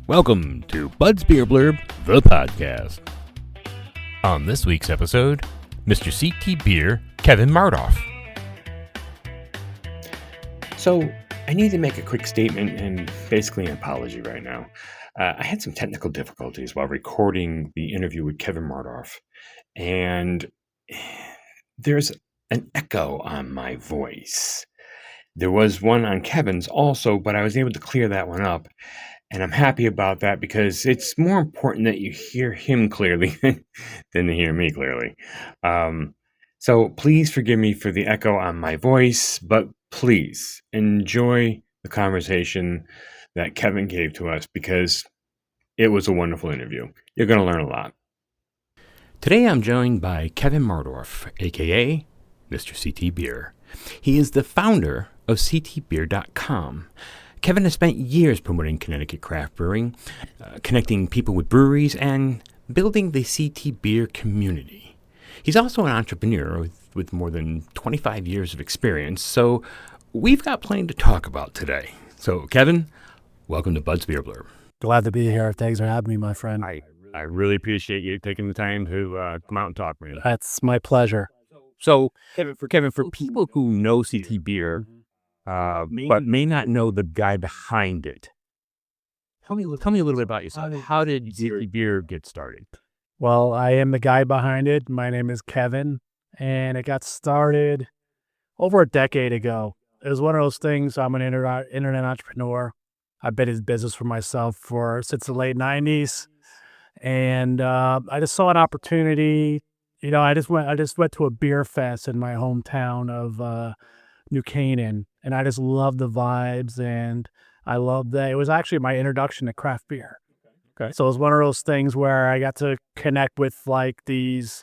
Welcome to Bud's Beer Blurb, the podcast. On this week's episode, Mr. CTBeer, Kevin Mardorf. So, I need to make a quick statement and basically an apology right now. I had some technical difficulties while recording the interview with Kevin Mardorf, and there's an echo on my voice. There was one on Kevin's also, but I was able to clear that one up, and I'm happy about that because it's more important that you hear him clearly than to hear me clearly. So please forgive me for the echo on my voice, but please enjoy the conversation that Kevin gave to us because it was a wonderful interview. You're going to learn a lot. Today I'm joined by Kevin Mardorf, aka Mr. CTBeer. He is the founder of CTBeer.com. Kevin has spent years promoting Connecticut craft brewing, connecting people with breweries, and building the CTBeer community. He's also an entrepreneur with more than 25 years of experience, so we've got plenty to talk about today. So, Kevin, welcome to Bud's Beer Blurb. Glad to be here. Thanks for having me, my friend. I really appreciate you taking the time to come out and talk to me. That's my pleasure. So, Kevin, for people who know CTBeer, but may not know the guy behind it, tell me a little bit about yourself. How did CTBeer get started? Well, I am the guy behind it. My name is Kevin, and it got started over a decade ago. It was one of those things. I'm an internet entrepreneur. I've been in business for myself since the late 90s, and I just saw an opportunity. You know, I just went to a beer fest in my hometown of New Canaan, and I just loved the vibes, and I loved that. It was actually my introduction to craft beer. Okay. So it was one of those things where I got to connect with like these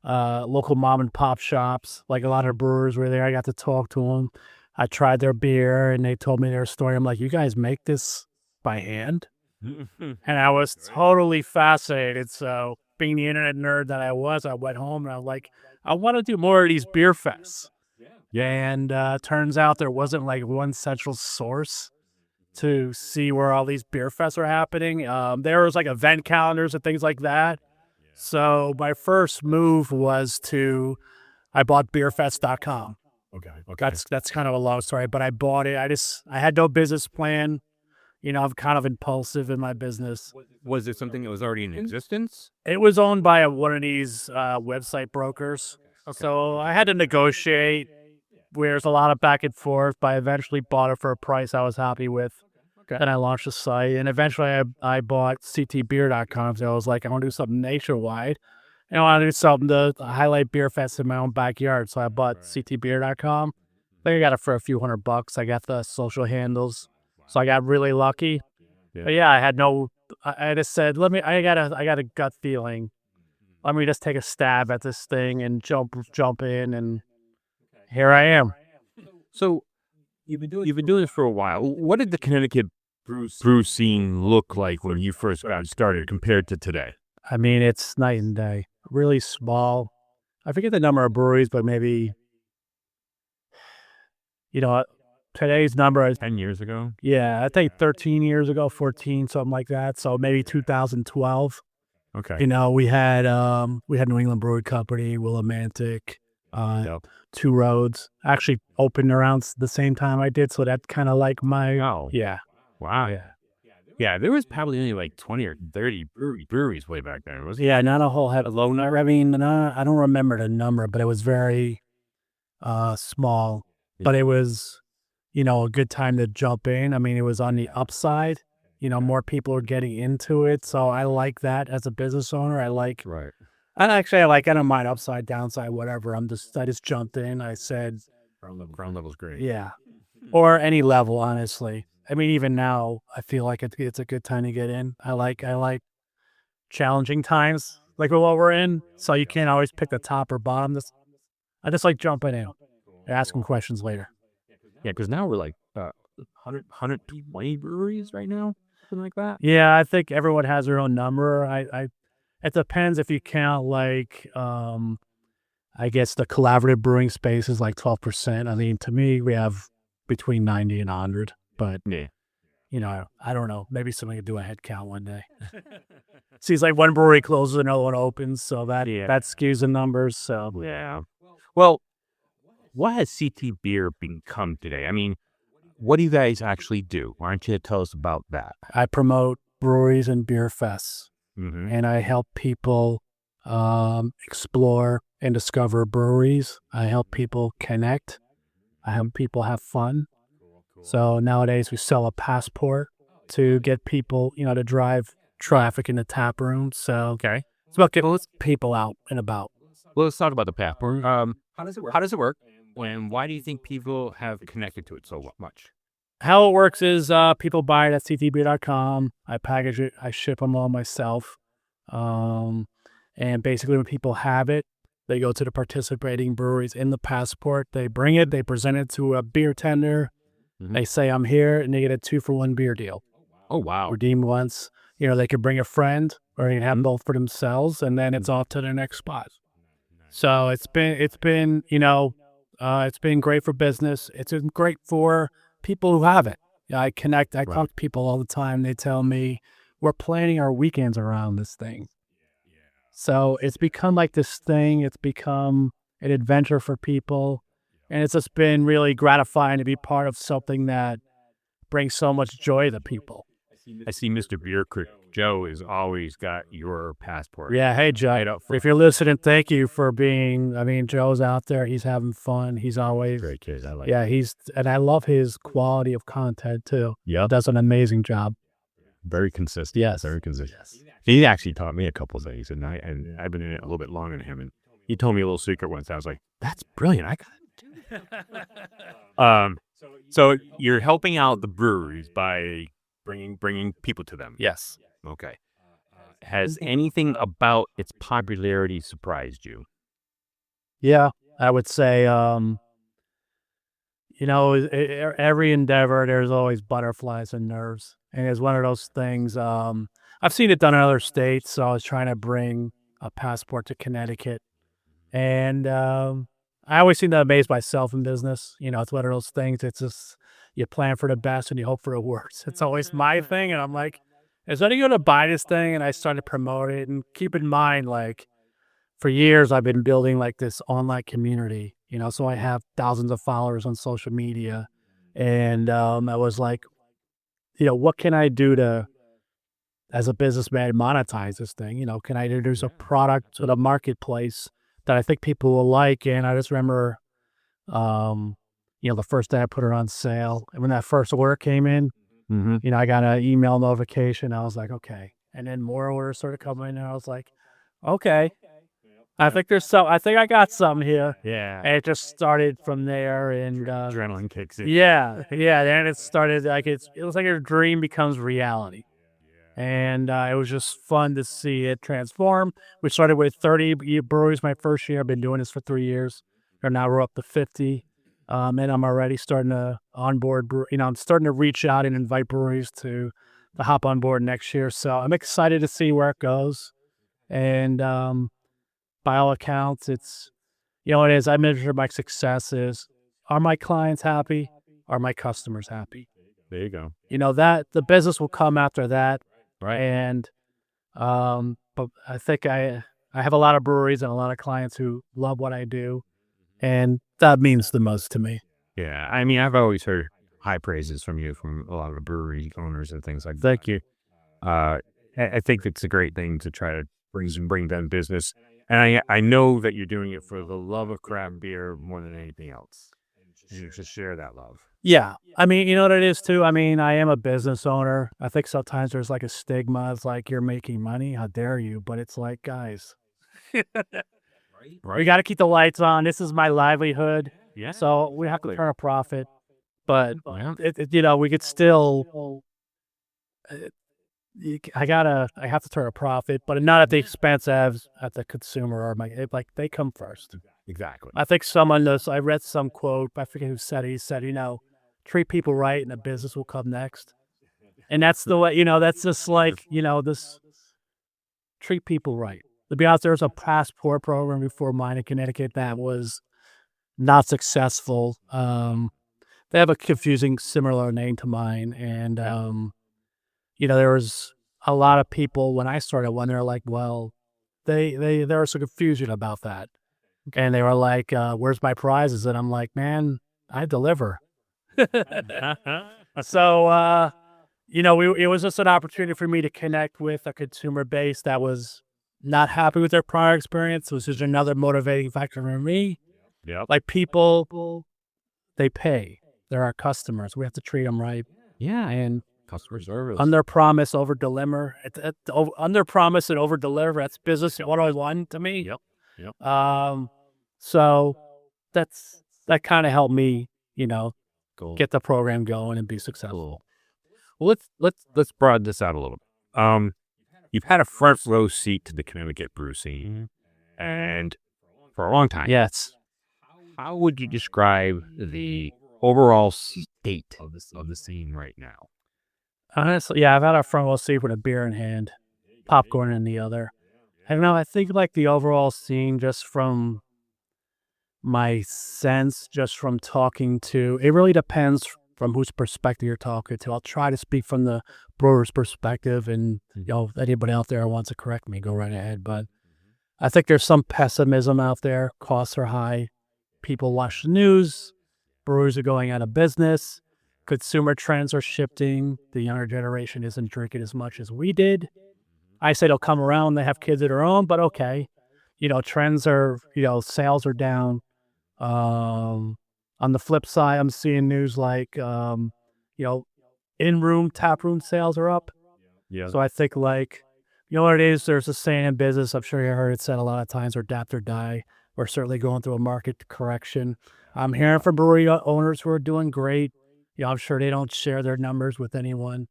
local mom and pop shops. Like a lot of brewers were there. I got to talk to them. I tried their beer, and they told me their story. I'm like, you guys make this by hand? And I was totally fascinated. So being the internet nerd that I was, I went home and I was like, I want to do more of these beer fests. Yeah, and turns out there wasn't like one central source to see where all these beer fests are happening. There was like event calendars and things like that. So my first move was I bought beerfest.com. Okay. That's kind of a long story, but I bought it. I had no business plan. You know, I'm kind of impulsive in my business. Was it something that was already in existence? It was owned by one of these website brokers. Okay. So I had to negotiate. There's a lot of back and forth, but I eventually bought it for a price I was happy with. Okay. Then I launched the site, and eventually I bought CTBeer.com. So I was like, I want to do something nationwide. And I want to do something to highlight beer fests in my own backyard. So I bought CTBeer.com. I think I got it for a few $100. I got the social handles. So I got really lucky. Yeah. But yeah, I just said, I got a gut feeling. Let me just take a stab at this thing and jump in, and here I am. So you've been doing this for a while. What did the Connecticut brew scene look like when you first got started compared to today? I mean, it's night and day. Really small. I forget the number of breweries, but maybe, today's number is 10 years ago? Yeah, I think 13 years ago, 14, something like that. So maybe 2012. Okay. You know, we had New England Brewing Company, Willimantic, Two Roads actually opened around the same time I did. So that's kind of like my yeah. Wow. Yeah, there was probably only like 20 or 30 breweries way back then, wasn't it? Yeah, not a whole head of low number. I mean, I don't remember the number, but it was very small. But it was, a good time to jump in. I mean, it was on the upside. More people are getting into it. So I like that as a business owner. Right. I don't mind upside, downside, whatever. I just jumped in. I said, ground level's great. Yeah. Or any level, honestly. I mean, even now, I feel like it's a good time to get in. I like challenging times, like what we're in. So you can't always pick the top or bottom. I just like jumping in, asking questions later. Yeah, because now we're like 120 breweries right now, something like that. Yeah, I think everyone has their own number. It depends if you count I guess the collaborative brewing space is like 12%. I mean, to me, we have between 90 and 100. But yeah, I don't know. Maybe somebody could do a head count one day. Seems like one brewery closes, another one opens, so that skews the numbers. So Yeah. Well, what has CT Beer become today? I mean, what do you guys actually do? Why don't you tell us about that? I promote breweries and beer fests, Mm-hmm. and I help people explore and discover breweries. I help people connect. I help people have fun. So nowadays we sell a passport to get people, to drive traffic in the tap room. So it's about getting people out and about. Well, let's talk about the platform. How does it work? And why do you think people have connected to it so much? How it works is people buy it at CTBeer.com. I package it. I ship them all myself. And basically when people have it, they go to the participating breweries in the passport. They bring it. They present it to a beer tender. Mm-hmm. They say, I'm here, and they get a 2-for-1 beer deal. Oh, wow. Redeem once. They could bring a friend, or they can have both for themselves, and then it's off to their next spot. So it's been it's been great for business. It's been great for people who have it. I connect. I talk to people all the time. They tell me, we're planning our weekends around this thing. So it's become like this thing. It's become an adventure for people. And it's just been really gratifying to be part of something that brings so much joy to people. I see Mr. Beer Creek. Joe has always got your passport. Yeah, hey, Joe. If you're listening, thank you for being, Joe's out there. He's having fun. He's always... Great kid. I like and I love his quality of content, too. Yeah. Does an amazing job. Very consistent. Yes. Very consistent. Yes. He actually taught me a couple of things, and I've been in it a little bit longer than him, and he told me a little secret once. I was like, that's brilliant. I got to do that. So you're helping out the breweries by bringing people to them. Yes. Okay. Has anything about its popularity surprised you? Yeah, I would say, every endeavor, there's always butterflies and nerves. And it's one of those things, I've seen it done in other states. So I was trying to bring a passport to Connecticut. And I always seem to amaze myself in business. It's one of those things. It's just, you plan for the best and you hope for the worst. It's always my thing. And I'm like, is anyone going to buy this thing? And I started to promote it. And keep in mind, for years, I've been building this online community, so I have thousands of followers on social media. And I was like, what can I do to, as a businessman, monetize this thing? Can I introduce a product to the marketplace that I think people will like? And I just remember, the first day I put it on sale, and when that first order came in, I got an email notification. I was like, okay. And then more orders started coming in, and I was like, okay. I think I got something here. Yeah. And it just started from there, and adrenaline kicks in. Yeah. Then it started it was like a dream becomes reality. And it was just fun to see it transform. We started with 30 breweries my first year. I've been doing this for 3 years. And now we're up to 50. And I'm already starting to onboard, I'm starting to reach out and invite breweries to hop on board next year. So I'm excited to see where it goes. And by all accounts, it's, it is, I measure my success is, are my clients happy? Are my customers happy? There you go. That the business will come after that. Right. And, but I think I have a lot of breweries and a lot of clients who love what I do. And that means the most to me. Yeah. I mean, I've always heard high praises from you, from a lot of the brewery owners and things like that. Thank you. I think it's a great thing to try to bring them business. And I know that you're doing it for the love of craft beer more than anything else. You just share that love. Yeah. I mean, you know what it is too? I mean, I am a business owner. I think sometimes there's a stigma. It's like, you're making money. How dare you? But it's like, guys, we got to keep the lights on. This is my livelihood. Yeah. So we have to turn a profit. But, we could still, I have to turn a profit, but not at the expense of at the consumer or they come first. Exactly. I think I read some quote, I forget who said it. He said, treat people right and the business will come next. And that's the way, that's just this, treat people right. To be honest, there was a passport program before mine in Connecticut that was not successful. they have a confusing similar name to mine. And, there was a lot of people when I started when they're like, well, there was some confusion about that. And they were like, where's my prizes? And I'm like, man, I deliver. So, it was just an opportunity for me to connect with a consumer base that was not happy with their prior experience, which is another motivating factor for me. Yep. Like people, they pay. They're our customers. We have to treat them right. Yeah. And Customer service. under promise, over deliver. Under promise and over deliver. That's business 101 to me. Yep. So that kind of helped me, Cool. get the program going and be successful. Well, let's broaden this out a little bit. You've had a front row seat to the Connecticut brew scene, and for a long time. Yes. How would you describe the overall state of the scene right now? Honestly, yeah, I've had a front row seat with a beer in hand, popcorn in the other. I don't know. I think like the overall scene, just from my sense, just from talking to, it really depends from whose perspective you're talking to. I'll try to speak from the brewer's perspective, and anybody out there who wants to correct me, go right ahead. But I think there's some pessimism out there. Costs are high. People watch the news. Breweries are going out of business. Consumer trends are shifting. The younger generation isn't drinking as much as we did. I say they'll come around. They have kids of their own, but okay. Trends are, sales are down. On the flip side, I'm seeing news like, in-room, tap-room sales are up. Yeah. So I think like, what it is, there's a saying in business, I'm sure you heard it said a lot of times, or adapt or die. We're certainly going through a market correction. I'm hearing from brewery owners who are doing great. I'm sure they don't share their numbers with anyone.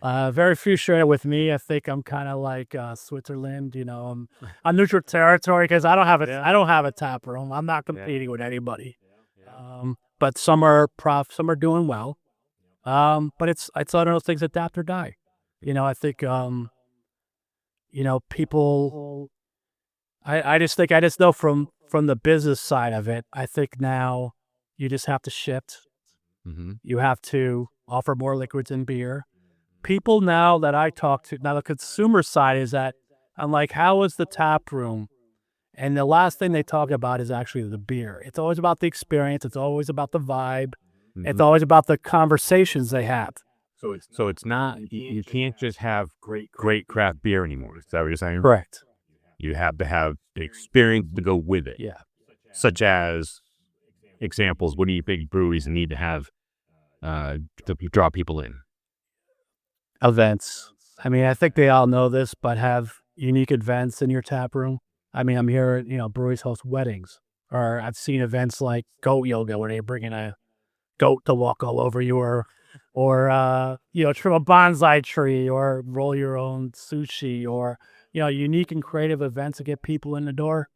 Very few share it with me. I think I'm kind of like Switzerland. I'm neutral territory because I don't have a tap room. I'm not competing with anybody. But some are doing well. But it's one of those things, adapt or die. I think people. I just know from the business side of it. I think now you just have to shift. Mm-hmm. You have to offer more liquids and beer. People now that I talk to, now the consumer side is that I'm like, how is the tap room? And the last thing they talk about is actually the beer. It's always about the experience. It's always about the vibe. Mm-hmm. It's always about the conversations they have. So it's not, you can't just have great craft beer anymore. Is that what you're saying? Correct. You have to have the experience to go with it. Yeah. Such as examples, what do you think breweries need to have to draw people in? Events. I mean, I think they all know this, but have unique events in your tap room. I mean, I'm here, breweries host weddings, or I've seen events like goat yoga where they bring in a goat to walk all over you, or trim a bonsai tree, or roll your own sushi, or, unique and creative events to get people in the door.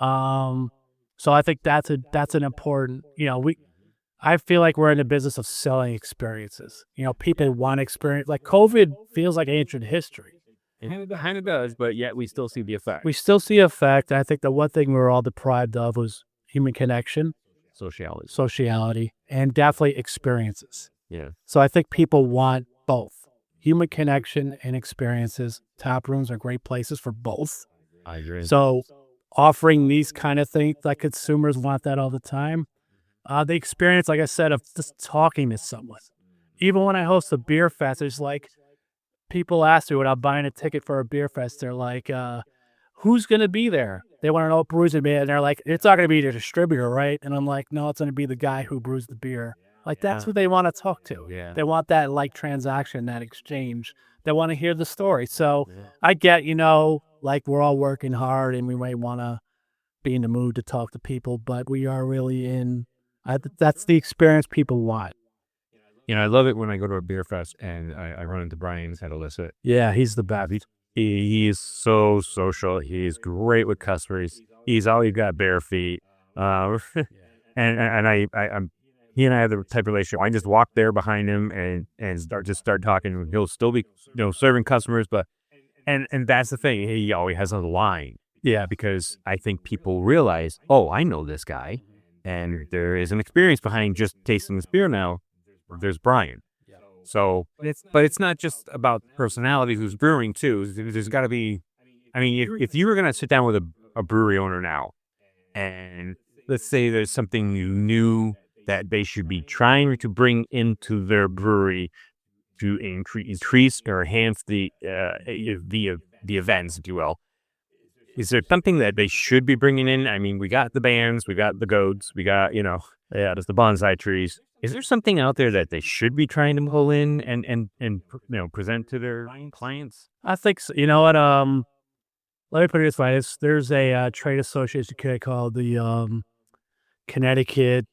So I think that's an important, I feel like we're in the business of selling experiences. People want experience. Like COVID feels like ancient history. It kind of does, but yet we still see the effect. We still see effect. I think the one thing we were all deprived of was human connection, sociality, and definitely experiences. Yeah. So I think people want both human connection and experiences. Tap rooms are great places for both. I agree. So offering these kind of things, like consumers want that all the time. The experience, like I said, of just talking to someone. Even when I host a beer fest, it's like people ask me when I'm buying a ticket for a beer fest, they're like, who's going to be there? They want to know what brews it be, and they're like, it's not going to be the distributor, right? And I'm like, no, it's going to be the guy who brews the beer. Like, that's who they want to talk to. Yeah. They want that, transaction, that exchange. They want to hear the story. So I get, like, we're all working hard, and we might want to be in the mood to talk to people, but we are really that's the experience people want. I love it when I go to a beer fest and I run into Brian's head illicit. Yeah, he's the best. He is so social. He's great with customers. He's always got bare feet. And I'm he and I have the type of relationship. I just walk there behind him and start talking. He'll still be serving customers, but and that's the thing. He always has a line. Yeah, because I think people realize, oh, I know this guy. and there is an experience behind just tasting this beer now. There's Brian. So, it's not just about personality who's brewing too. There's got to be, I mean, if you were going to sit down with a brewery owner now, and let's say there's something new that they should be trying to bring into their brewery to increase or enhance the events, if you will. Is there something that they should be bringing in? I mean, we got the bands, we got the goats, we got, there's the bonsai trees. Is there something out there that they should be trying to pull in and present to their clients? I think so. You know what? Let me put it this way. There's a trade association called the Connecticut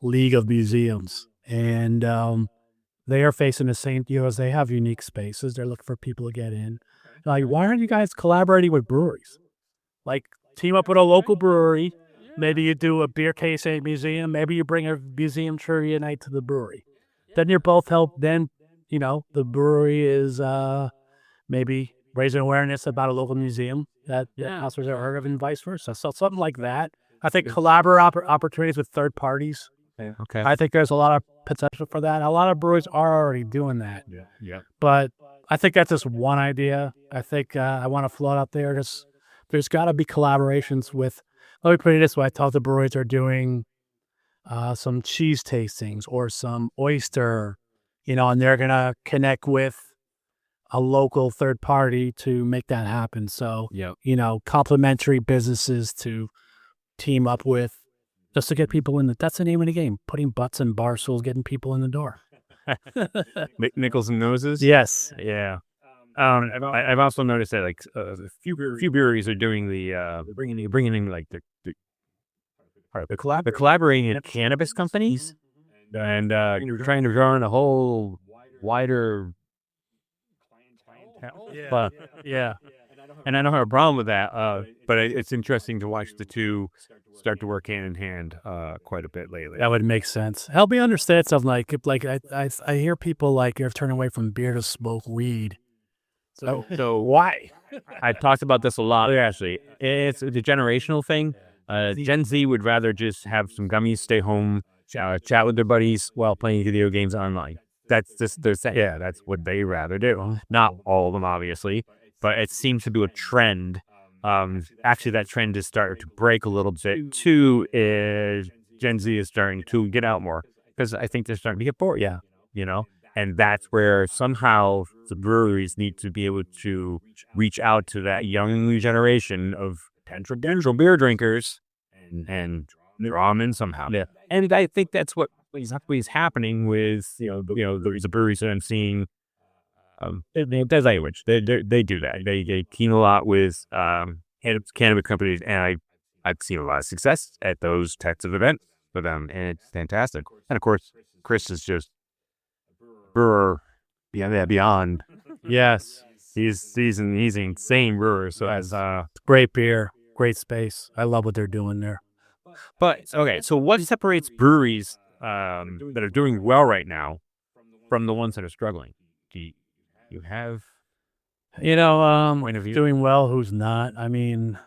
League of Museums, and they are facing the same deal as they have unique spaces. They're looking for people to get in. Like, why aren't you guys collaborating with breweries? Like, team up with a local brewery. Maybe you do a beer tasting museum. Maybe you bring a museum trivia night to the brewery. Then you're both help. Then, the brewery is maybe raising awareness about a local museum that customers have heard of, and vice versa. So something like that. I think collaborative opportunities with third parties. Yeah. Okay. I think there's a lot of potential for that. A lot of breweries are already doing that. Yeah. But I think that's just one idea. I think I want to float out there. There's got to be collaborations with, let me put it this way. I thought the breweries are doing some cheese tastings or some oyster, and they're going to connect with a local third party to make that happen. So, complementary businesses to team up with just to get people in. That's the name of the game, putting butts in bar stools, getting people in the door. Nickels and noses? Yes. Yeah. I've also noticed that a few breweries are doing they're bringing in like the collaborating in cannabis companies, and trying to draw in a whole wider. But and I don't have a problem with that. But it's interesting to watch the two start to work hand in hand quite a bit lately. That would make sense. Help me understand something like I hear people like you're turning away from beer to smoke weed. So why? I talked about this a lot, actually. It's a generational thing. Gen Z would rather just have some gummies, stay home, chat with their buddies while playing video games online. That's just that's what they rather do. Not all of them, obviously, but it seems to be a trend. Actually, that trend is starting to break a little bit too. Is Gen Z is starting to get out more because I think they're starting to get bored. And that's where somehow the breweries need to be able to reach out to that young generation of potential beer drinkers and draw them in somehow. Yeah. And I think that's what exactly is happening with the breweries that I'm seeing. There's language. They do that. They team a lot with cannabis companies, and I've seen a lot of success at those types of events for them, and it's fantastic. And of course, Chris is just brewer beyond. Yes, he's an insane brewer. So as great beer, great space. I love what they're doing there. But okay, so what separates breweries that are doing well right now from the ones that are struggling? Do you have point of view? Doing well, who's not? I mean,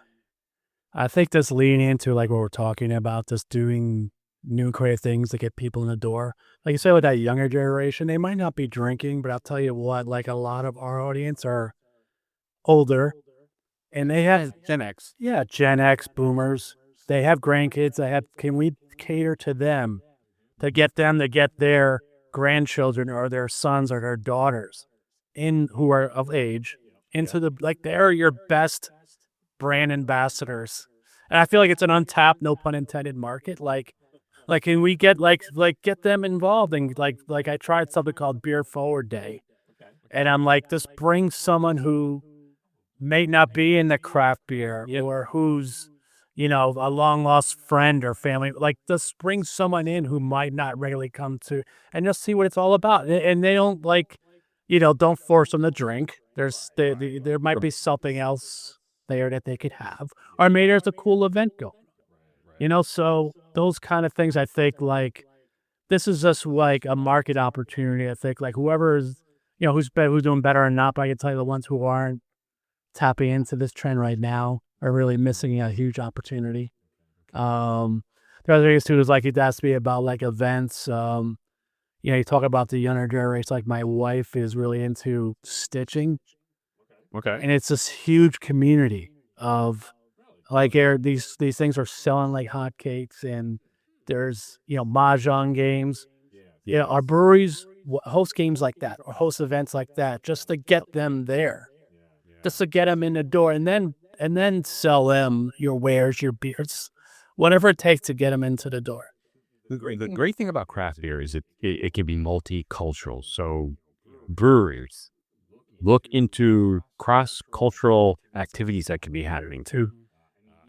I think this leaning into like what we're talking about, just doing new and creative things to get people in the door. Like you say, with that younger generation, they might not be drinking, but I'll tell you what, like a lot of our audience are older, and they have Gen X. Yeah, Gen X boomers. They have grandkids. Can we cater to them to get their grandchildren or their sons or their daughters who are of age into they're your best brand ambassadors. And I feel like it's an untapped, no pun intended, market. Like can we get get them involved in like I tried something called Beer Forward Day, and I'm like, just bring someone who may not be in the craft beer or who's a long lost friend or family. Like, just bring someone in who might not regularly come to, and just see what it's all about. And they don't don't force them to drink. There might be something else there that they could have, or maybe there's a cool event going. So those kind of things, I think, like, this is just like a market opportunity. I think, like, whoever is, who's doing better or not, but I can tell you the ones who aren't tapping into this trend right now are really missing a huge opportunity. the other things too is like, he'd ask me about like events. You talk about the younger generation. Like my wife is really into stitching, Okay. and it's this huge community of like these things are selling like hotcakes, and there's mahjong games. Yeah, our breweries host games like that or host events like that just to get them there, just to get them in the door, and then sell them your wares, your beers, whatever it takes to get them into the door. The great thing about craft beer is it can be multicultural. So breweries look into cross-cultural activities that can be happening too.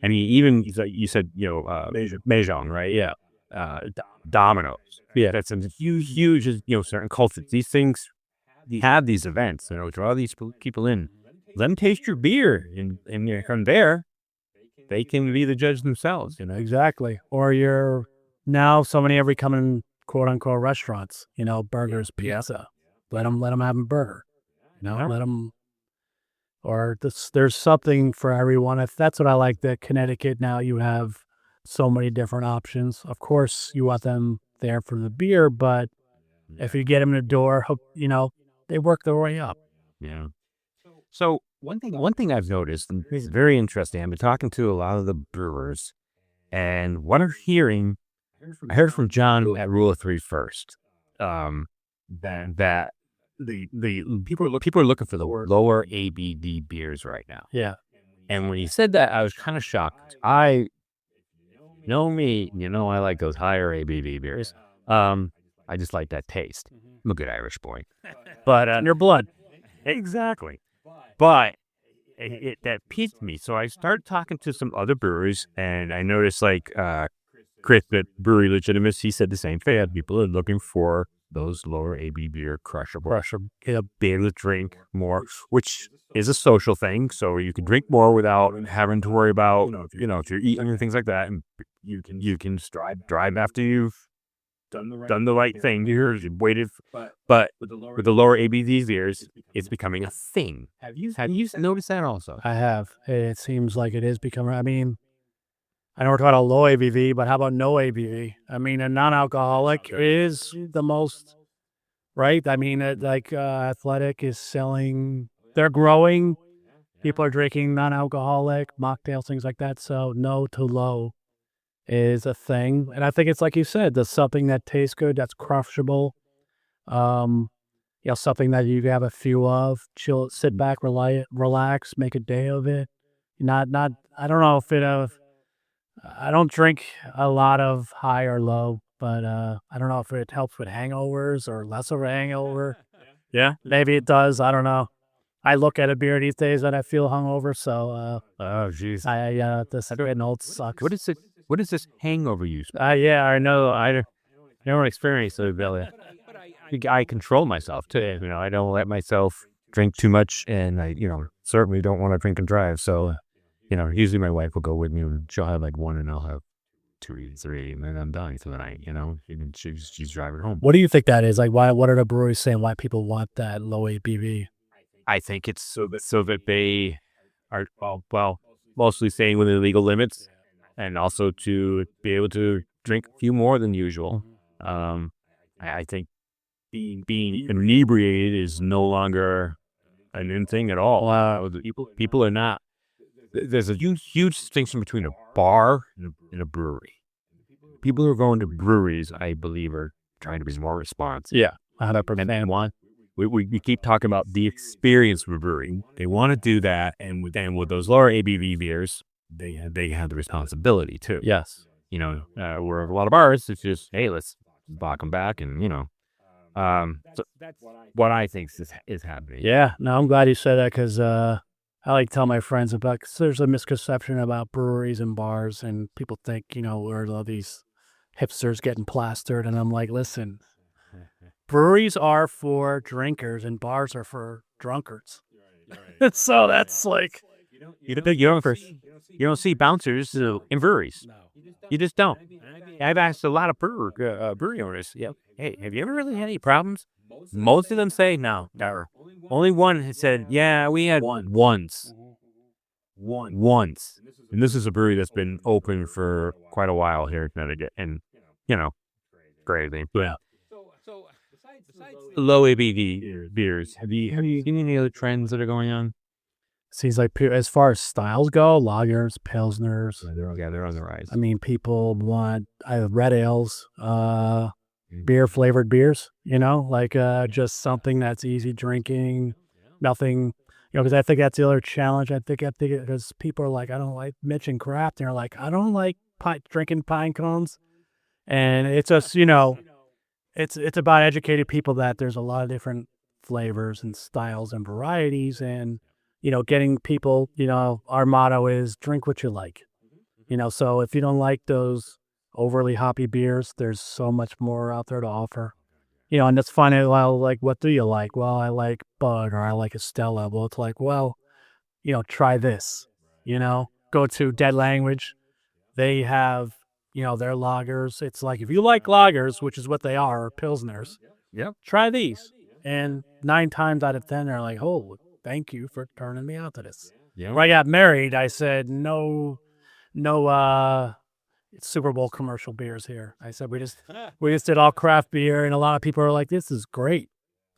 I mean, even you said, Mahjong, right? Yeah. Dominoes. Yeah, that's a huge, certain cultures. These things have these events, draw these people in. Let them taste your beer, and from there, they can be the judge themselves, Exactly. Or you're now so many are becoming quote unquote restaurants, burgers, pizza. Let them have a burger, let them, or there's something for everyone. If that's what I like, that Connecticut now you have so many different options. Of course, you want them there for the beer, but if you get them in the door, they work their way up. Yeah. So one thing I've noticed, and it's very interesting. I've been talking to a lot of the brewers, and what I'm hearing, I heard from John at Rule of Three first, that the people are looking for the lower ABV beers right now. Yeah. And when he said that, I was kind of shocked. I know me, I like those higher ABV beers. I just like that taste. I'm a good Irish boy, but In your blood. exactly. But that piqued me, so I started talking to some other brewers, and I noticed like Chris at Brewery Legitimacy, he said the same thing. People are looking for those lower AB beer crushable, be able to drink more, which is a social thing. So you can drink more without having to worry about, if you're eating and things like that, and you can drive after you've done the right thing. You've waited, but with the lower ABV beers, it's becoming a thing. Have you noticed that also? I have. It seems like it is becoming. I mean, I know we're talking about low ABV, but how about no ABV? I mean, a non-alcoholic is the most, right? I mean, Athletic is selling. They're growing. People are drinking non-alcoholic mocktails, things like that. So no to low is a thing, and I think it's like you said, there's something that tastes good, that's crushable. Something that you can have a few of, chill, sit back, relax, make a day of it. Not. I don't know if I don't drink a lot of high or low, but I don't know if it helps with hangovers or less of a hangover. Yeah, Maybe it does. I don't know. I look at a beer these days and I feel hungover, so oh jeez, this getting old sucks. What is this hangover use? Yeah, I know. I never experienced it, Billy. I control myself too. I don't let myself drink too much, and I, certainly don't want to drink and drive. So, usually my wife will go with me, and she'll have like one, and I'll have 2 or 3, and then I'm done for the night. And she's driving home. What do you think that is? Like, why? What are the breweries saying? Why people want that low ABV? I think it's so that they are mostly staying within the legal limits, and also to be able to drink a few more than usual. I think being inebriated is no longer an in thing at all. People are not. There's a huge distinction between a bar and a brewery. People who are going to breweries, I believe, are trying to be more responsive. Yeah, 100%. And one, we keep talking about the experience of a brewery. They want to do that, and with those lower ABV beers, they have the responsibility too. Yes. Where a lot of bars, it's just, hey, let's lock them back, and so that's what I think is happening. Yeah, no, I'm glad you said that, because I like to tell my friends about, because there's a misconception about breweries and bars, and people think, we're all these hipsters getting plastered, and I'm like, listen, breweries are for drinkers and bars are for drunkards. So that's like, you don't see bouncers in breweries. You just don't. I've asked a lot of brewery owners, hey, have you ever really had any problems? Most of them say no, never. Only one had said, yeah, we had one once. once. And this is a brewery that's been open for quite a while here in Connecticut. And, crazy. Yeah. So besides low ABV beers, have you seen any other trends that are going on? Seems like as far as styles go, lagers, pilsners. They're on the rise. I mean, people want red ales, beer flavored beers. Just something that's easy drinking. Nothing, because I think that's the other challenge. I think because people are like, I don't like mention craft, and they're like, I don't like drinking pine cones, and it's just it's about educating people that there's a lot of different flavors and styles and varieties, and getting people, our motto is drink what you like. So if you don't like those overly hoppy beers, there's so much more out there to offer. And it's funny, well, like, what do you like? Well, I like Bud, or I like Estella. Well, it's like, well, try this. Go to Dead Language. They have, their lagers. It's like, if you like lagers, which is what they are, or pilsners, try these. And 9 times out of 10, they're like, oh, thank you for turning me out to this. When I got married, I said, no Super Bowl commercial beers here. I said, we just did all craft beer, and a lot of people are like, this is great.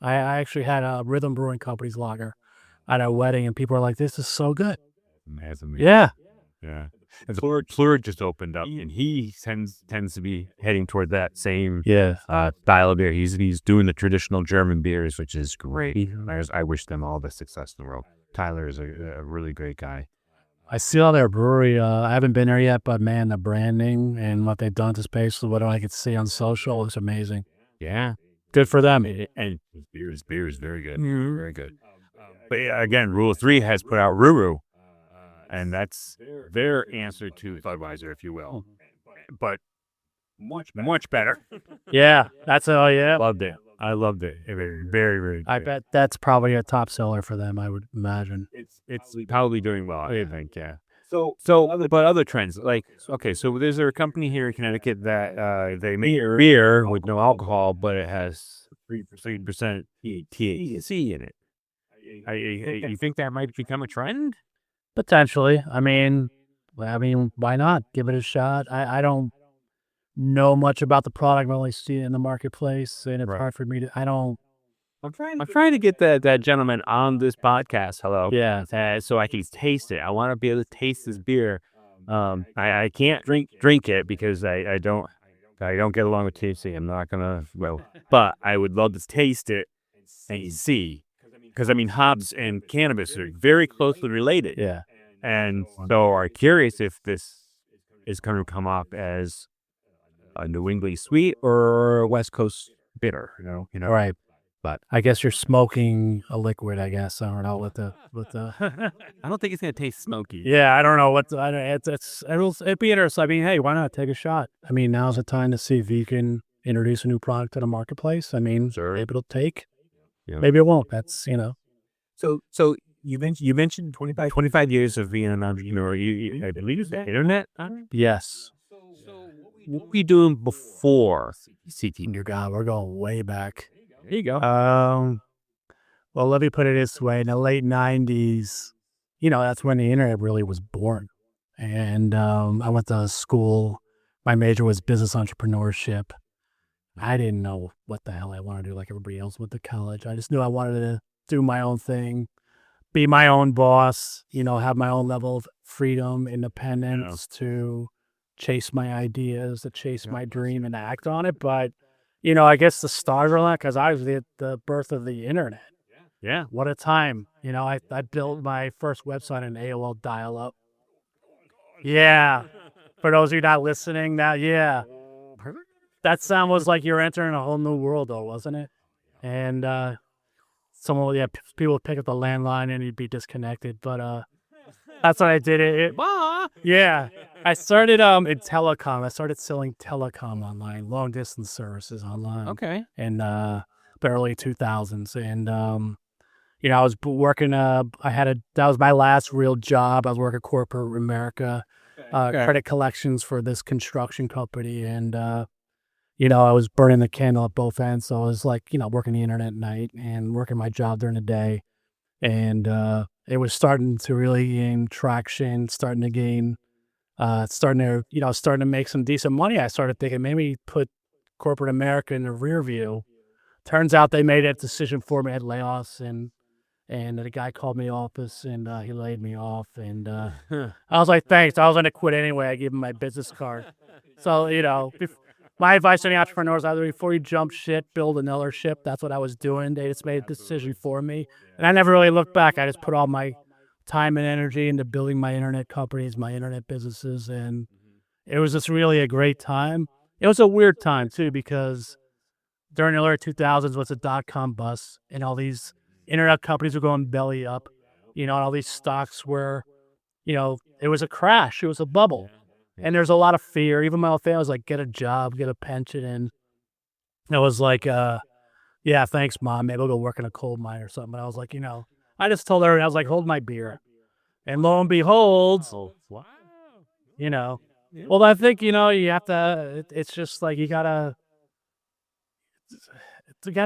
I actually had a Rhythm Brewing Company's lager at a wedding, and people are like, this is so good. Amazing. Yeah. And Blurb just opened up, and he tends to be heading toward that same style of beer. He's doing the traditional German beers, which is great. I wish them all the success in the world. Tyler is a really great guy. I see all their brewery. I haven't been there yet, but man, the branding and what they've done to space, what I could see on social, is amazing. Yeah. Good for them. And beer is very good. Very good. But again, Rule 3 has put out Ruru, and that's their answer to Budweiser, if you will. But much better. Yeah, yeah. Loved it. I loved it. It was very, very good. I bet that's probably a top seller for them, I would imagine. It's probably doing well, I think, yeah. But other trends, like, okay, so there's a company here in Connecticut that they make beer with no alcohol, but it has 3% THC in it. You think that might become a trend? Potentially. I mean, why not? Give it a shot. I don't know much about the product. I only see it in the marketplace, and it's hard for me to. I'm trying to get that gentleman on this podcast. Hello. Yeah. So I can taste it. I want to be able to taste this beer. I can't drink it because I don't get along with THC. I'm not gonna. Well, but I would love to taste it and see, because hops and cannabis are very closely related. Yeah. And so I'm curious if this is going to come off as a New England sweet or West Coast bitter, Right. But I guess you're smoking a liquid, I guess. I don't know what the I don't think it's going to taste smoky. Yeah, I don't know it'd be interesting. Hey, why not take a shot? Now's the time to see if you can introduce a new product to the marketplace. Sure. Maybe it'll take. Yeah. Maybe it won't. That's, So you mentioned 25 years of being an entrepreneur. I believe it's the internet. Yes. So what were you doing before CT? Dear God, we're going way back. There you go. Well, let me put it this way. In the late 90s, that's when the internet really was born. And I went to school. My major was business entrepreneurship. I didn't know what the hell I wanted to do like everybody else went to college. I just knew I wanted to do my own thing, be my own boss, have my own level of freedom, independence to chase my ideas, to chase my dream and act on it. But, I guess the start of that, because I was the birth of the internet. Yeah. What a time. I built my first website in AOL dial-up. Yeah. For those of you not listening now, yeah. That sound was like you're entering a whole new world, though, wasn't it? And people would pick up the landline and you'd be disconnected. But that's what I did. Yeah. I started in telecom. I started selling telecom online, long distance services online. Okay. In the early 2000s. And, I was working, that was my last real job. I was working corporate America, credit collections for this construction company. And, I was burning the candle at both ends. So I was like, working the internet at night and working my job during the day. And, it was starting to really gain traction, starting to make some decent money. I started thinking maybe put corporate America in the rear view. Turns out they made that decision for me. I had layoffs, and the guy called me office, and he laid me off. And I was like, thanks. I was going to quit anyway. I gave him my business card. So, my advice to the entrepreneurs, either before you jump ship, build another ship. That's what I was doing. They just made a decision for me. And I never really looked back. I just put all my time and energy into building my internet companies, my internet businesses. And it was just really a great time. It was a weird time, too, because during the early 2000s was a dot-com bust, and all these internet companies were going belly up, and all these stocks were, it was a crash. It was a bubble. And there's a lot of fear. Even my old family was like, get a job, get a pension. And it was like, yeah, thanks, Mom. Maybe I'll go work in a coal mine or something. But I was like, I just told her, I was like, hold my beer. And lo and behold, well, I think, you have to, it's just like, you gotta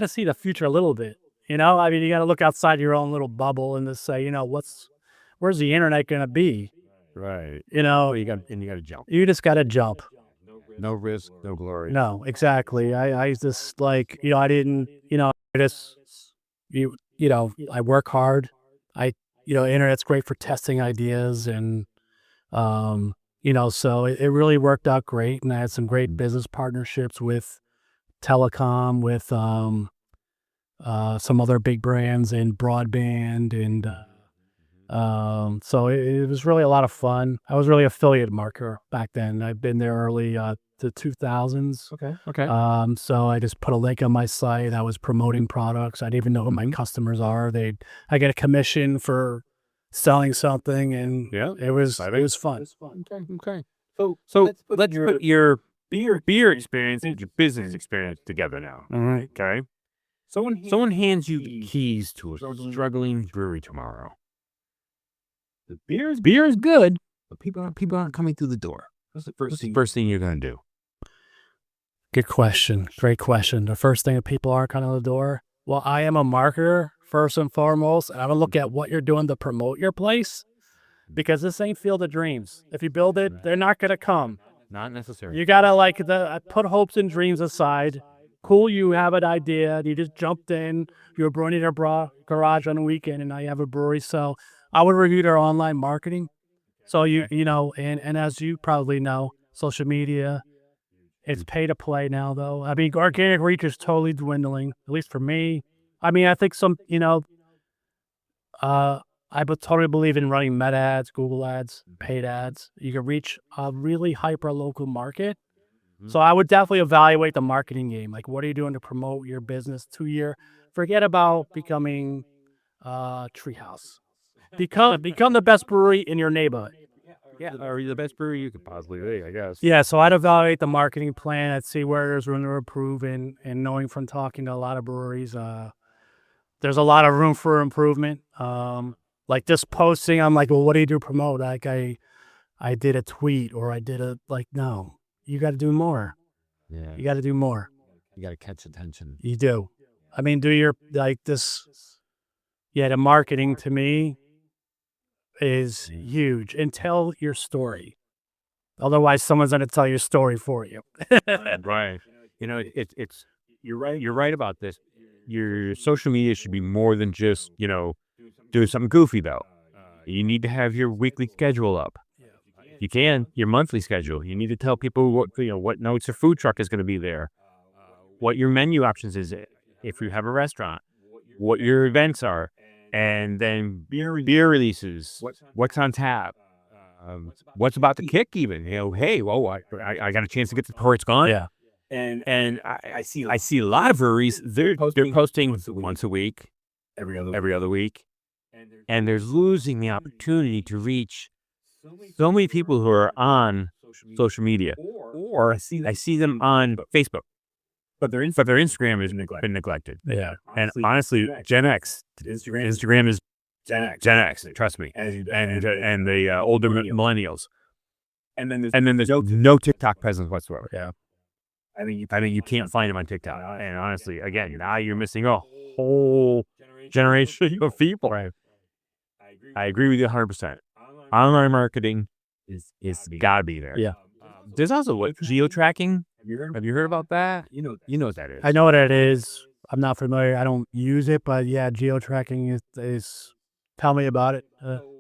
see the future a little bit, you gotta look outside your own little bubble and just say, where's the internet going to be? Right. You got to jump. You just got to jump. No risk, no glory. No, exactly. I just I didn't, I work hard. Internet's great for testing ideas, and, so it really worked out great. And I had some great business partnerships with telecom, with some other big brands in broadband, and so it was really a lot of fun. I was really affiliate marketer back then. I've been there early the 2000s. Okay. So I just put a link on my site. I was promoting products. I didn't even know who my customers are. I get a commission for selling something, and it was fun. Okay. So let's put your beer experience and your business experience together now. All right. Okay. Someone hands you the keys to a struggling brewery tomorrow. The beer is good, but people aren't coming through the door. What's the first thing you're going to do? Good question. Great question. The first thing that people aren't coming to the door. Well, I am a marketer first and foremost, and I'm gonna look at what you're doing to promote your place, because this ain't Field of Dreams. If you build it, they're not gonna come. Not necessary. You gotta put hopes and dreams aside. Cool, you have an idea. You just jumped in. You were brewing in your garage on the weekend, and now you have a brewery. So I would review their online marketing. So and as you probably know, social media, it's pay to play now, though. Organic reach is totally dwindling, at least for me. I think I would totally believe in running meta ads, Google ads, paid ads. You can reach a really hyper local market. So I would definitely evaluate the marketing game. Like, what are you doing to promote your business forget about becoming Treehouse. Become the best brewery in your neighborhood. Yeah, or the best brewery you could possibly be, I guess. Yeah, so I'd evaluate the marketing plan. I'd see where there's room to improve, and knowing from talking to a lot of breweries, there's a lot of room for improvement. Like this posting, I'm like, well, what do you do to promote? Like I did a tweet, or I did no, you got to do more. Yeah. You got to do more. You got to catch attention. You do. Do your, the marketing to me is huge, and tell your story. Otherwise, someone's going to tell your story for you. Right. It's you're right. You're right about this. Your social media should be more than just, doing something goofy, though. You need to have your weekly schedule up. You can, your monthly schedule. You need to tell people what notes your food truck is going to be there, what your menu options is, if you have a restaurant, what your events are, and then beer releases, what's on tap, what's about to kick even. Hey, I got a chance to get before it's gone. Yeah. And I see a lot of breweries, they're posting once a week, every other week, and they're losing the opportunity to reach so many people who are on social media, or I see them on Facebook, but their Instagram has been neglected. Yeah, and honestly, Gen X, Instagram is Gen X. Trust me, and the older millennials, and then there's no TikTok presence whatsoever. Yeah. I think you can't find them on TikTok. And honestly, again, now you're missing a whole generation of people. Right. I agree with you 100%. Online marketing is gotta be there. Yeah. There's also what geo-tracking. Have you heard about that? You know what that is. I know what it is. I'm not familiar. I don't use it, but yeah, geo-tracking is tell me about it.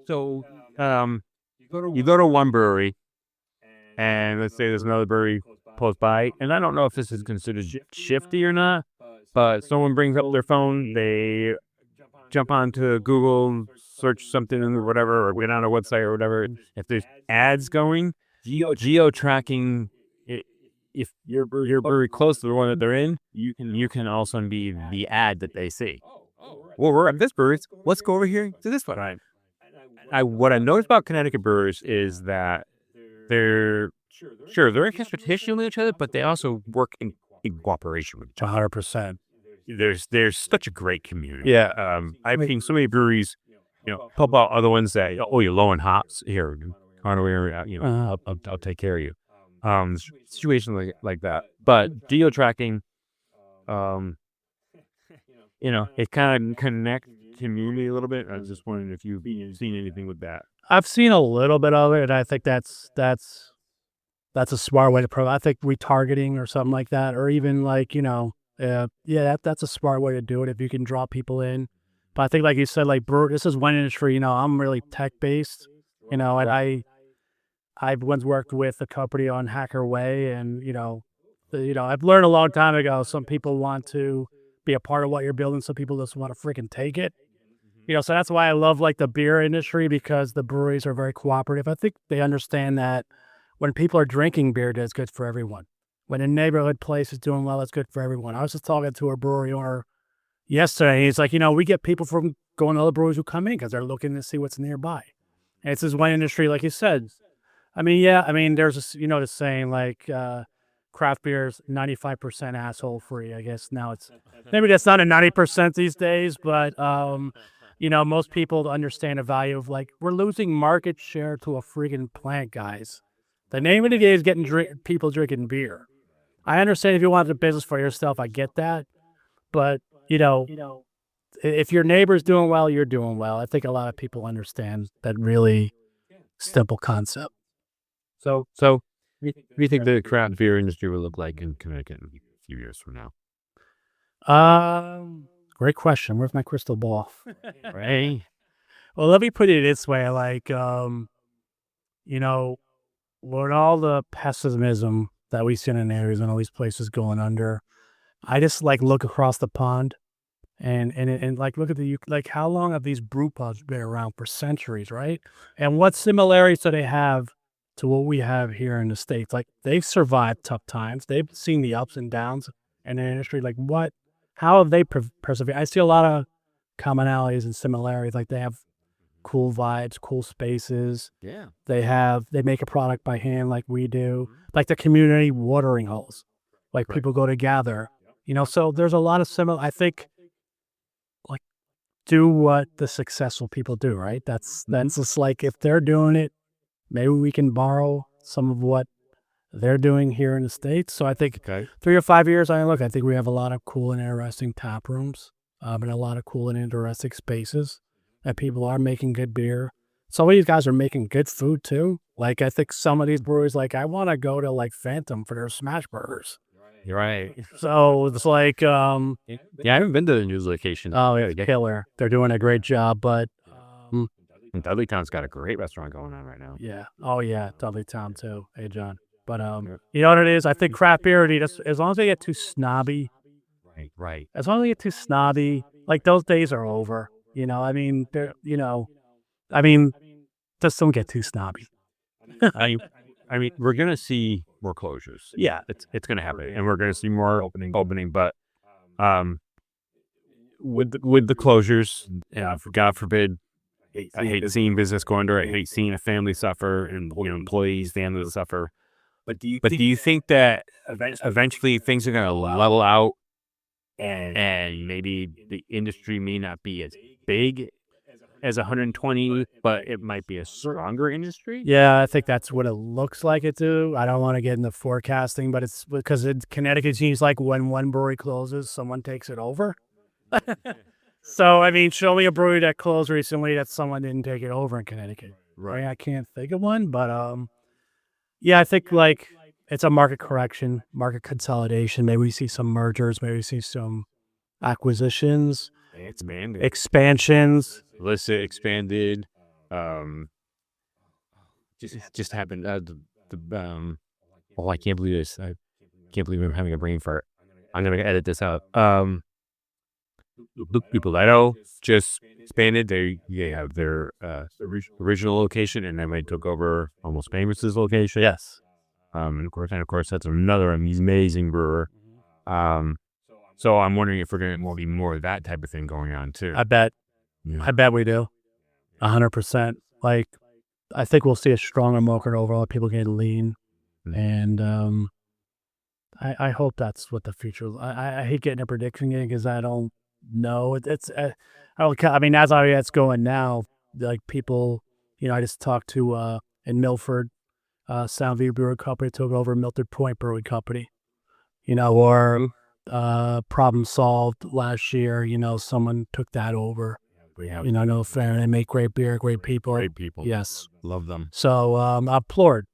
So, you go to one brewery, and let's say there's another brewery close by, and I don't know if this is considered shifty or not, but someone brings up their phone, they jump onto Google, search something or whatever, or get on a website or whatever. If there's ads going, geo-tracking, if you're brewery close to the one that they're in, you can also be the ad that they see. Well, we're at this brewery. Let's go over here to this one. Right. What I noticed about Connecticut brewers is that they're in competition with each other, but they also work in cooperation with each other. 100%. There's such a great community. Yeah. I've seen so many breweries, help out other ones that, you're low in hops here, on over, I'll take care of you. Situation like that. But geo tracking, it kind of connects community a little bit. I was just wondering if you've seen anything with that. I've seen a little bit of it, and I think that's a smart way to I think retargeting or something like that, or even like, that's a smart way to do it if you can draw people in. But I think, like you said, like this is one industry, I'm really tech based, and I've once worked with a company on Hacker Way, and I've learned a long time ago, some people want to be a part of what you're building, some people just want to freaking take it. So that's why I love like the beer industry, because the breweries are very cooperative. I think they understand that when people are drinking beer, that's good for everyone. When a neighborhood place is doing well, it's good for everyone. I was just talking to a brewery owner yesterday, and he's like, we get people from going to other breweries who come in because they're looking to see what's nearby. And it's this one industry, like you said. There's the saying like craft beer is 95% asshole free. I guess now maybe that's not a 90% these days, but most people understand the value of like, we're losing market share to a freaking plant, guys. The name of the game is getting people drinking beer. I understand if you want the business for yourself, I get that. But, if your neighbor's doing well, you're doing well. I think a lot of people understand that really simple concept. So what do you think the craft beer industry will look like in Connecticut in a few years from now? Great question. Where's my crystal ball? Right. Well, let me put it this way. Like, with all the pessimism that we see in areas and all these places going under, I just like look across the pond and like look at how long have these brew pubs been around? For centuries, right? And what similarities do they have to what we have here in the States? Like, they've survived tough times. They've seen the ups and downs in the industry. Like, how have they persevered? I see a lot of commonalities and similarities. Like, they have cool vibes, cool spaces. Yeah. They make a product by hand like we do. Like the community watering holes. Like, people go to gather. So there's a lot of similar, I think, like, do what the successful people do, right? That's just like, if they're doing it, maybe we can borrow some of what they're doing here in the States. So I think 3 or 5 years, I think we have a lot of cool and interesting tap rooms, and a lot of cool and interesting spaces that people are making good beer. Some of these guys are making good food too. Like, I think some of these breweries, like, I want to go to like Phantom for their smash burgers. You're right. So it's like, I haven't been to the news location. Oh, yeah, killer. They're doing a great job, but Dudleytown's got a great restaurant going on right now. Yeah. Oh, yeah. Dudleytown too. Hey, John. But you know what it is? I think craft beer, as long as they get too snobby. Right. As long as they get too snobby, like, those days are over. Just don't get too snobby. We're gonna see more closures. Yeah, it's gonna happen, and we're gonna see more opening. But with the closures, God forbid, I hate seeing business go under. I hate seeing a family suffer and employees, families suffer. But do you think that eventually things are gonna level out, and maybe the industry may not be as big as 120, but it might be a stronger industry? Yeah, I think that's what it looks like it do. I don't want to get into forecasting, but it's because Connecticut seems like when one brewery closes, someone takes it over. So, I mean, show me a brewery that closed recently that someone didn't take it over in Connecticut. Right. I can't think of one, but yeah, I think like it's a market correction, market consolidation. Maybe we see some mergers, maybe we see some acquisitions, expansions. Alyssa expanded. Just happened. I can't believe this. I can't believe I'm having a brain fart. I'm gonna edit this out. Lupoletto just expanded. They have their original location, and then they took over Almost Famous's location. Yes. And of course, that's another amazing brewer. So I'm wondering if we're going to be more of that type of thing going on too. I bet. Yeah. I bet we do. 100%. Like, I think we'll see a stronger market overall. People getting lean, and I hope that's what the future. I hate getting a prediction game because I don't know. It's I don't. I mean, as it's going now, like people, I just talked to in Milford, Soundview Brewing Company took over Milton Point Brewing Company, or Problem Solved last year. Someone took that over. No fair. They make great beer, great people. Great people. Yes. Love them. So I applaud,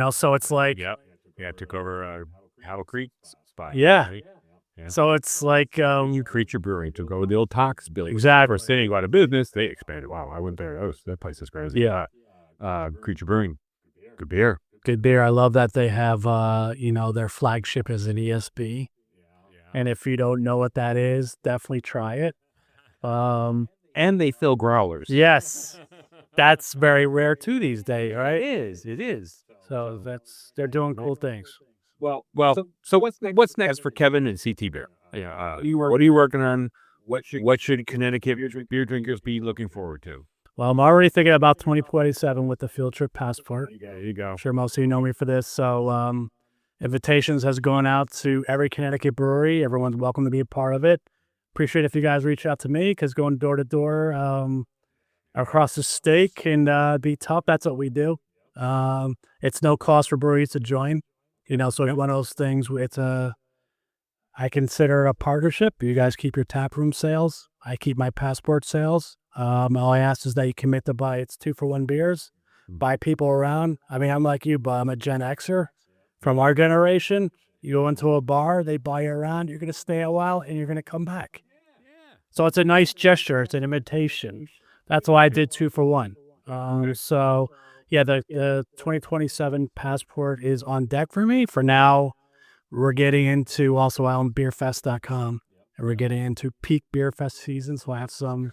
so it's like. Yep. Yeah, took over Howell Creek spot. Yeah. Right? Yeah. So it's like. Creature Brewing took over the old Tox building. Exactly. First they got out of business, they expanded. Wow, I went there. That place is crazy. Yeah. Creature Brewing. Good beer. Good beer. I love that they have, their flagship is an ESB. And if you don't know what that is, definitely try it. And they fill growlers. Yes. That's very rare too these days, right? It is. So they're doing cool things. Well. So what's next for Kevin and CTBeer? Yeah. What are you working on? What should Connecticut beer drinkers be looking forward to? Well, I'm already thinking about 2027 with the field trip passport. There you go. I'm sure most of you know me for this. So invitations has gone out to every Connecticut brewery. Everyone's welcome to be a part of it. Appreciate if you guys reach out to me because going door to door across the state can be tough. That's what we do. It's no cost for breweries to join. So one of those things. I consider a partnership. You guys keep your taproom sales. I keep my passport sales. All I ask is that you commit to buy. It's 2-for-1 beers. Buy people around. I mean, I'm like you, but I'm a Gen Xer. From our generation, you go into a bar, they buy you around. You're going to stay a while, and you're going to come back. So it's a nice gesture. It's an invitation. That's why I did 2-for-1. So, yeah, the 2027 passport is on deck for me. For now, we're getting into also islandbeerfest.com, and we're getting into peak beer fest season. So I have some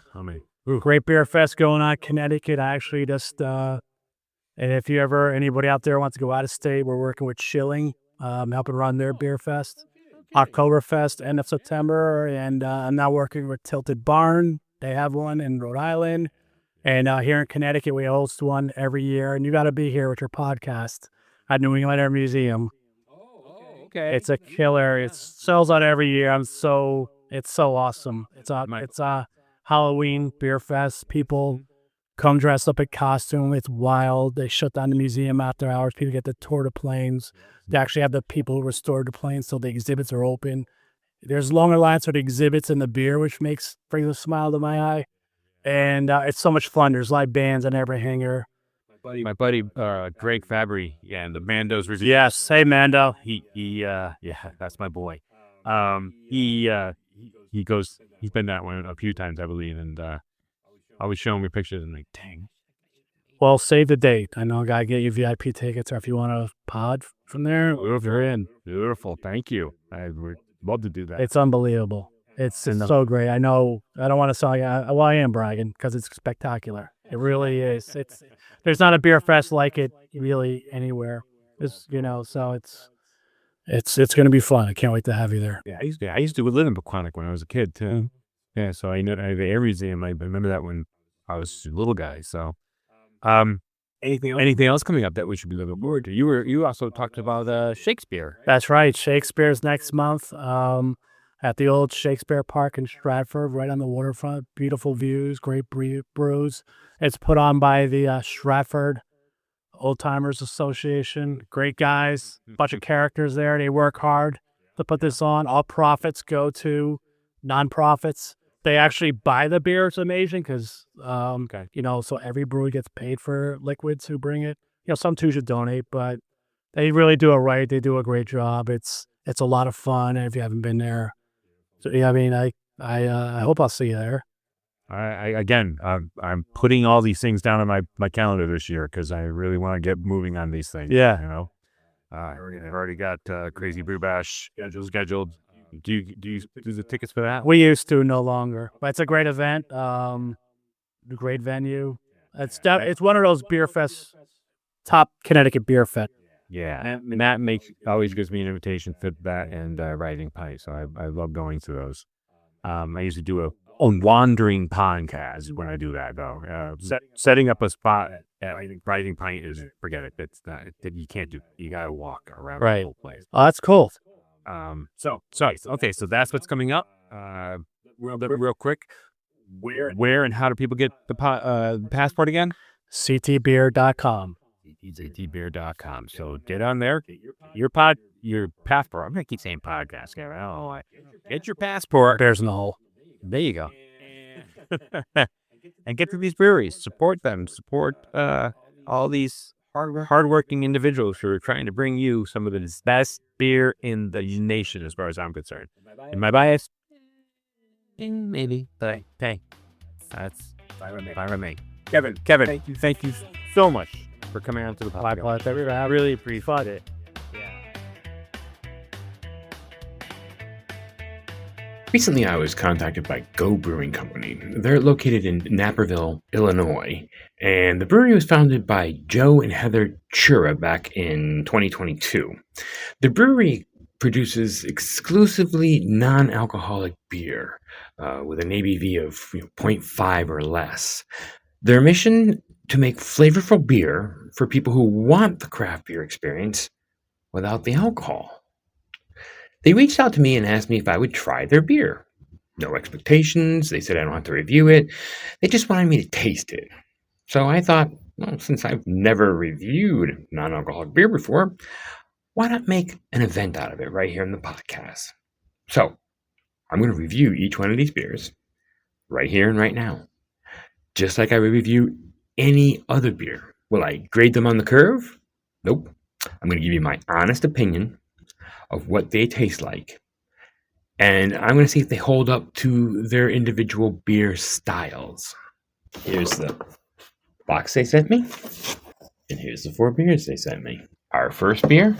great beer fest going on in Connecticut. I actually just, and if anybody out there wants to go out of state, we're working with Schilling, helping run their beer fest. Oktoberfest, end of September, and I'm now working with Tilted Barn. They have one in Rhode Island. And here in Connecticut, we host one every year. And you got to be here with your podcast at New England Air Museum. Okay. It's a killer. It sells out every year. It's so awesome. It's a Halloween beer fest. People come dressed up in costume. It's wild. They shut down the museum after hours. People get to tour the planes. They actually have the people who restored the planes, so the exhibits are open. There's longer lines for the exhibits and the beer, which brings a smile to my eye. And it's so much fun. There's live bands on every hangar. My buddy Greg Fabry, and the Mando's review. Yes, hey Mando. He that's my boy. He goes. He's been that one a few times, I believe, and I was showing me pictures and like, dang. Well, save the date. I know I gotta get you VIP tickets, or if you want a pod from there, you're in. Beautiful, thank you. I would love to do that. It's unbelievable. It's so great. I know. I don't want to sound. Well, I am bragging because it's spectacular. It really is. There's not a beer fest like it really anywhere. So it's going to be fun. I can't wait to have you there. Yeah, I used to live in Pequannock when I was a kid too. Mm-hmm. Yeah, so I know the Air Museum. I remember that when I was a little guy. So, anything else coming up that we should be looking forward to? You also talked about Shakespeare. That's right. Shakespeare's next month. At the old Shakespeare Park in Stratford, right on the waterfront. Beautiful views, great brews. It's put on by the Stratford Old Timers Association. Great guys, bunch of characters there. They work hard to put this on. All profits go to nonprofits they actually buy the beer. It's amazing because, Okay. so every brewery gets paid for liquids who bring it. Some too should donate, but they really do it right. They do a great job. It's a lot of fun. And if you haven't been there, so yeah, I mean, I hope I'll see you there. I'm putting all these things down on my calendar this year because I really want to get moving on these things. Yeah. I've already got Crazy Brew Bash scheduled. Do you do the tickets for that? We used to, no longer, but it's a great event. Great venue. It's one of those beer fests, top Connecticut beer fest. Yeah, and Matt always gives me an invitation for that and Rising Pint, so I love going to those. I usually do a wandering podcast when I do that, though. Setting up a spot at Rising Pint is, forget it. It's not, you can't do it. You got to walk around the whole place. Oh, that's cool. So that's what's coming up. Real quick, where and how do people get the passport again? CTBeer.com. CTBeer.com. So get on there, get your passport. I'm gonna keep saying podcast. I don't know why. Get your passport. Bears in the hole. There you go. And get to these breweries. Support them. Support all these hardworking individuals who are trying to bring you some of the best beer in the nation, as far as I'm concerned. Am I biased? Maybe, but hey, that's fine with me. Kevin, thank you so much for coming on to the podcast. I really appreciate it. Recently, I was contacted by Go Brewing Company. They're located in Naperville, Illinois, and the brewery was founded by Joe and Heather Chura back in 2022. The brewery produces exclusively non-alcoholic beer with an ABV of 0.5 or less. Their mission: to make flavorful beer for people who want the craft beer experience without the alcohol. They reached out to me and asked me if I would try their beer. No expectations. They said I don't have to review it. They just wanted me to taste it. So I thought, well, since I've never reviewed non-alcoholic beer before, why not make an event out of it right here in the podcast? So I'm going to review each one of these beers right here and right now, just like I would review any other beer. Will I grade them on the curve? Nope. I'm going to give you my honest opinion of what they taste like. And I'm going to see if they hold up to their individual beer styles. Here's the box they sent me. And here's the 4 beers they sent me. Our first beer,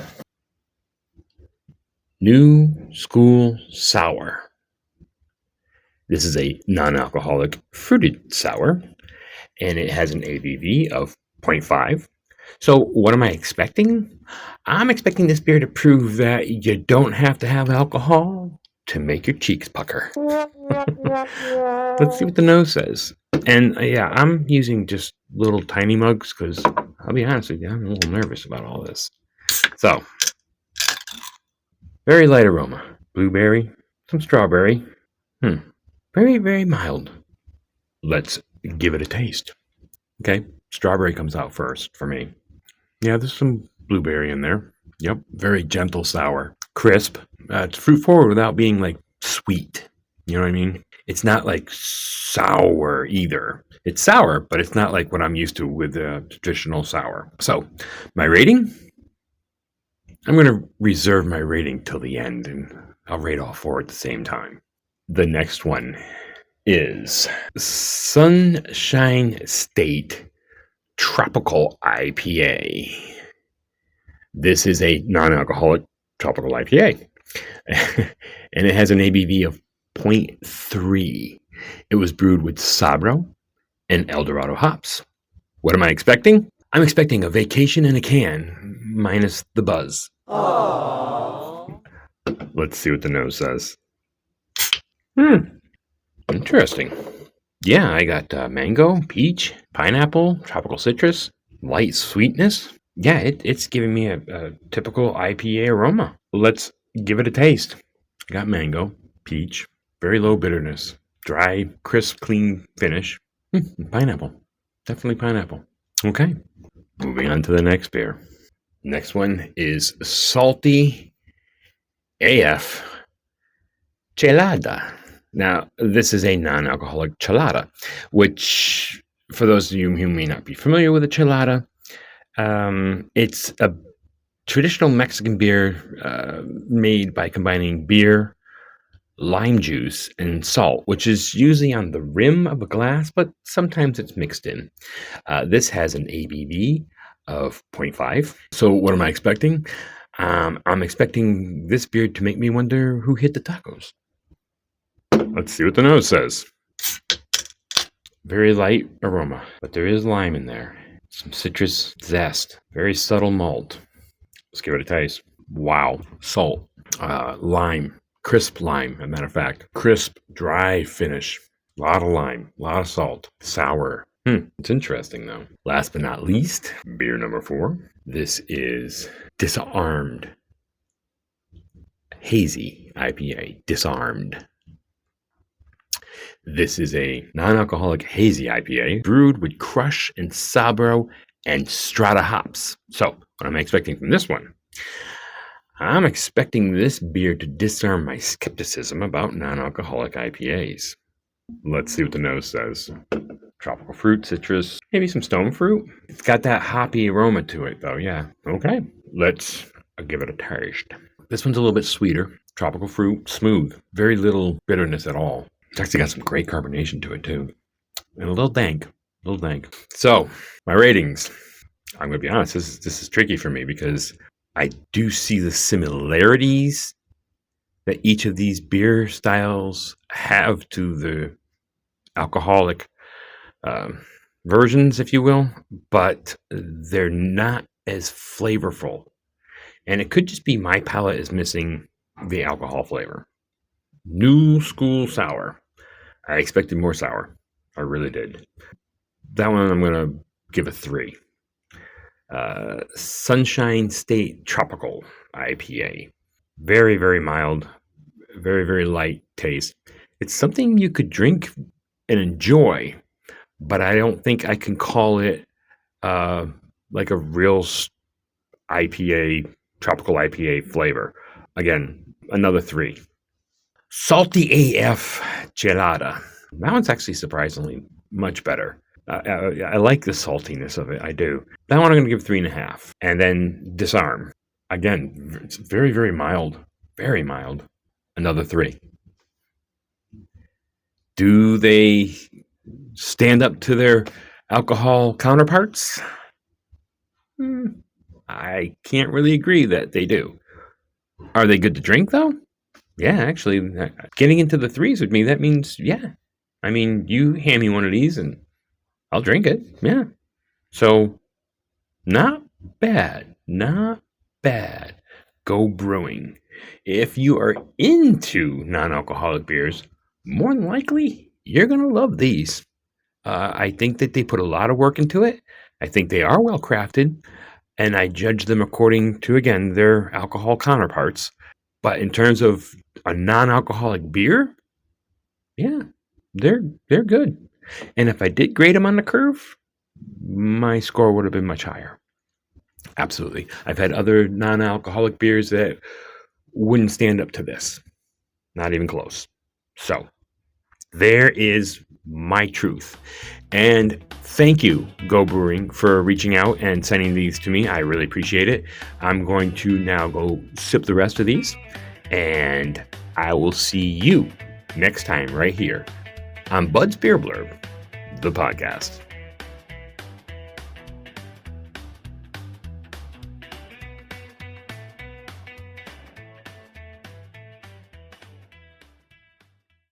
New School Sour. This is a non-alcoholic fruited sour, and it has an ABV of 0.5. So what am I expecting? I'm expecting this beer to prove that you don't have to have alcohol to make your cheeks pucker. Let's see what the nose says. And I'm using just little tiny mugs because I'll be honest with you, I'm a little nervous about all this. So, very light aroma. Blueberry, some strawberry. Very, very mild. Let's give it a taste. Okay, strawberry comes out first for me. Yeah, there's some blueberry in there. Yep, very gentle sour. Crisp. It's fruit forward without being like sweet. You know what I mean? It's not like sour either. It's sour, but it's not like what I'm used to with a traditional sour. So, my rating? I'm going to reserve my rating till the end, and I'll rate all 4 at the same time. The next one is Sunshine State Tropical IPA. This is a non-alcoholic tropical IPA. And it has an ABV of 0.3. It was brewed with Sabro and Eldorado hops. What am I expecting? I'm expecting a vacation in a can, minus the buzz. Aww. Let's see what the nose says. Interesting. Yeah, I got mango, peach, pineapple, tropical citrus, light sweetness. Yeah, it's giving me a typical IPA aroma. Let's give it a taste. Got mango, peach, very low bitterness, dry, crisp, clean finish. Pineapple. Definitely pineapple. Okay, moving on to the next beer. Next one is Salty AF Chelada. Now, this is a non-alcoholic chelada, which, for those of you who may not be familiar with a chelada, it's a traditional Mexican beer made by combining beer, lime juice, and salt, which is usually on the rim of a glass, but sometimes it's mixed in. This has an ABV of 0.5. So what am I expecting? I'm expecting this beer to make me wonder who hit the tacos. Let's see what the nose says. Very light aroma, but there is lime in there. Some citrus zest. Very subtle malt. Let's give it a taste. Wow. Salt. Lime. Crisp lime, as a matter of fact. Crisp, dry finish. A lot of lime. A lot of salt. Sour. It's interesting, though. Last but not least, beer number 4. This is Disarmed. Hazy IPA. Disarmed. This is a non-alcoholic hazy IPA brewed with Crush and Sabro and Strata hops. So, what am I expecting from this one? I'm expecting this beer to disarm my skepticism about non-alcoholic IPAs. Let's see what the nose says. Tropical fruit, citrus, maybe some stone fruit. It's got that hoppy aroma to it, though, yeah. Okay, let's give it a taste. This one's a little bit sweeter. Tropical fruit, smooth. Very little bitterness at all. It's actually got some great carbonation to it, too. And a little dank. So, my ratings. I'm going to be honest, this is tricky for me because I do see the similarities that each of these beer styles have to the alcoholic versions, if you will, but they're not as flavorful. And it could just be my palate is missing the alcohol flavor. New school sour. I expected more sour. I really did. That one I'm going to give a 3. Sunshine State Tropical IPA. Very, very mild. Very, very light taste. It's something you could drink and enjoy, but I don't think I can call it like a real IPA, tropical IPA flavor. Again, another 3. Salty AF Gelada. That one's actually surprisingly much better. I like the saltiness of it. I do. That one I'm going to give 3.5. And then Disarm. Again, it's very, very mild. Very mild. Another 3. Do they stand up to their alcohol counterparts? I can't really agree that they do. Are they good to drink, though? Yeah, actually, getting into the 3s with me, that means, yeah. I mean, you hand me one of these and I'll drink it. Yeah. So, not bad. Not bad. Go Brewing. If you are into non-alcoholic beers, more than likely, you're going to love these. I think that they put a lot of work into it. I think they are well crafted. And I judge them according to, again, their alcohol counterparts. But in terms of a non-alcoholic beer, yeah, they're good. And if I did grade them on the curve, my score would have been much higher. Absolutely. I've had other non-alcoholic beers that wouldn't stand up to this. Not even close. So, there is my truth. And thank you, Go Brewing, for reaching out and sending these to me. I really appreciate it. I'm going to now go sip the rest of these. And I will see you next time right here on Bud's Beer Blurb, the podcast.